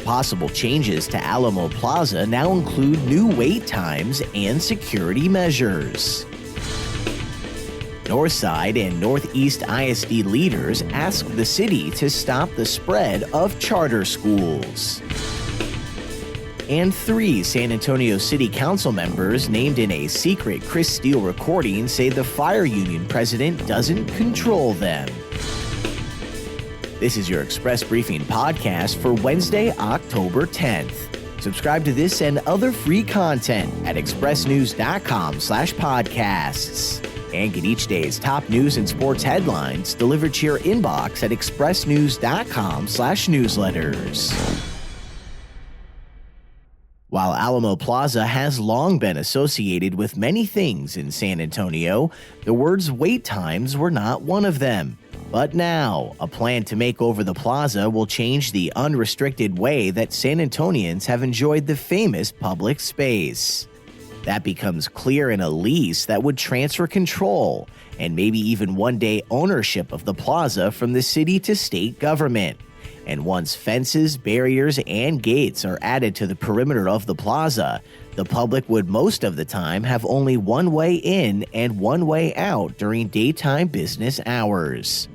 Possible changes to Alamo Plaza now include new wait times and security measures. Northside and Northeast ISD leaders ask the city to stop the spread of charter schools. And 3 San Antonio City Council members named in a secret Chris Steele recording say the fire union president doesn't control them. This is your Express Briefing podcast for Wednesday, October 10th. Subscribe to this and other free content at expressnews.com/podcasts. And get each day's top news and sports headlines delivered to your inbox at expressnews.com/newsletters. While Alamo Plaza has long been associated with many things in San Antonio, the words wait times were not one of them. But now, a plan to make over the plaza will change the unrestricted way that San Antonians have enjoyed the famous public space. That becomes clear in a lease that would transfer control and maybe even one day ownership of the plaza from the city to state government. And once fences, barriers, and gates are added to the perimeter of the plaza, the public would most of the time have only one way in and one way out during daytime business hours.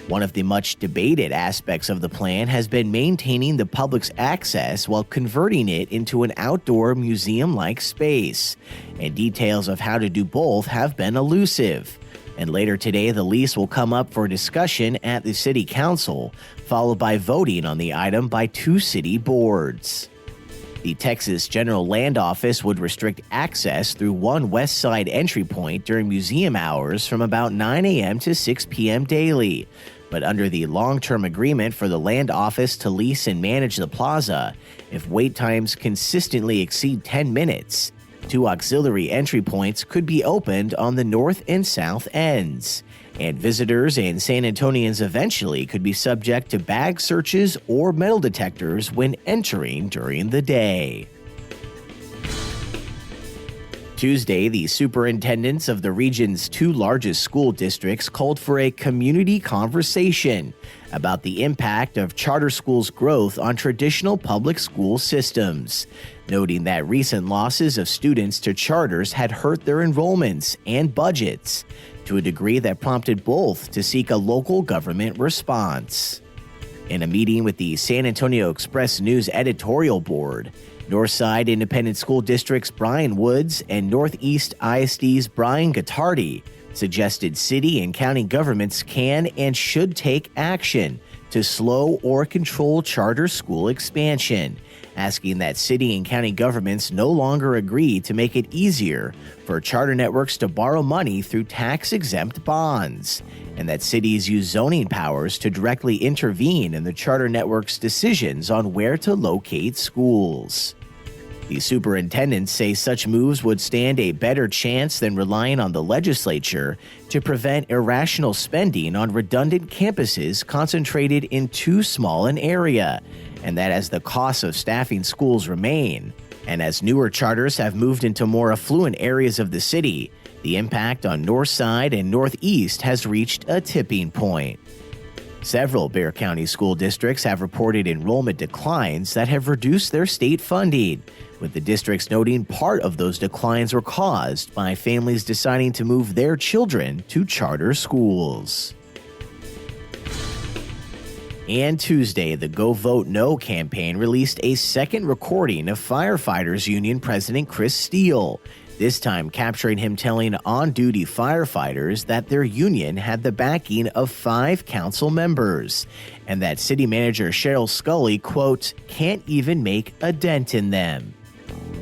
One of the much debated aspects of the plan has been maintaining the public's access while converting it into an outdoor museum-like space, and details of how to do both have been elusive. And later today, the lease will come up for discussion at the City Council, followed by voting on the item by 2 city boards. The Texas General Land Office would restrict access through one west side entry point during museum hours from about 9 a.m. to 6 p.m. daily. But under the long-term agreement for the land office to lease and manage the plaza, if wait times consistently exceed 10 minutes, 2 auxiliary entry points could be opened on the north and south ends, and visitors and San Antonians eventually could be subject to bag searches or metal detectors when entering during the day. Tuesday, the superintendents of the region's 2 largest school districts called for a community conversation about the impact of charter schools' growth on traditional public school systems, noting that recent losses of students to charters had hurt their enrollments and budgets to a degree that prompted both to seek a local government response. In a meeting with the San Antonio Express News editorial board, Northside Independent School District's Brian Woods and Northeast ISD's Brian Gottardi suggested city and county governments can and should take action to slow or control charter school expansion, asking that city and county governments no longer agree to make it easier for charter networks to borrow money through tax-exempt bonds, and that cities use zoning powers to directly intervene in the charter network's decisions on where to locate schools. The superintendents say such moves would stand a better chance than relying on the legislature to prevent irrational spending on redundant campuses concentrated in too small an area, and that as the costs of staffing schools remain, and as newer charters have moved into more affluent areas of the city, the impact on Northside and Northeast has reached a tipping point. Several Bexar County school districts have reported enrollment declines that have reduced their state funding, with the districts noting part of those declines were caused by families deciding to move their children to charter schools. And Tuesday, the Go Vote No campaign released a second recording of Firefighters Union President Chris Steele, this time capturing him telling on-duty firefighters that their union had the backing of 5 council members, and that city manager Cheryl Scully, quote, can't even make a dent in them.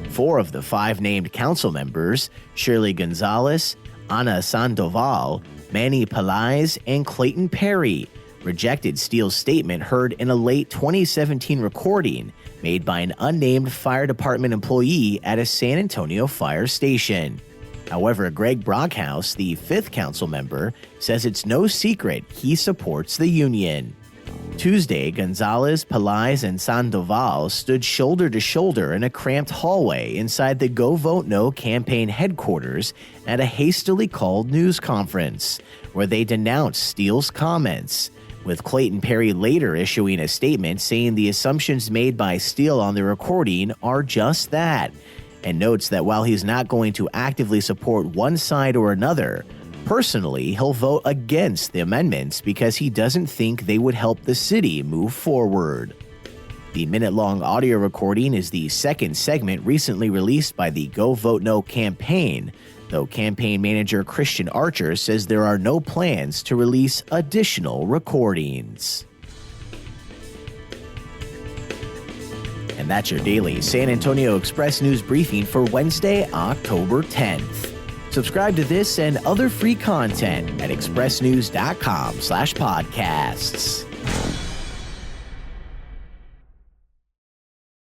4 of the 5 named council members, Shirley Gonzalez, Ana Sandoval, Manny Pelaez, and Clayton Perry, rejected Steele's statement heard in a late 2017 recording made by an unnamed fire department employee at a San Antonio fire station. However, Greg Brockhouse, the 5th council member, says it's no secret he supports the union. Tuesday, Gonzalez, Pelaez, and Sandoval stood shoulder to shoulder in a cramped hallway inside the Go Vote No campaign headquarters at a hastily called news conference, where they denounced Steele's comments, with Clayton Perry later issuing a statement saying the assumptions made by Steele on the recording are just that, and notes that while he's not going to actively support one side or another, personally, he'll vote against the amendments because he doesn't think they would help the city move forward. The minute-long audio recording is the second segment recently released by the Go Vote No campaign, though campaign manager Christian Archer says there are no plans to release additional recordings. And that's your daily San Antonio Express News briefing for Wednesday, October 10th. Subscribe to this and other free content at expressnews.com/podcasts.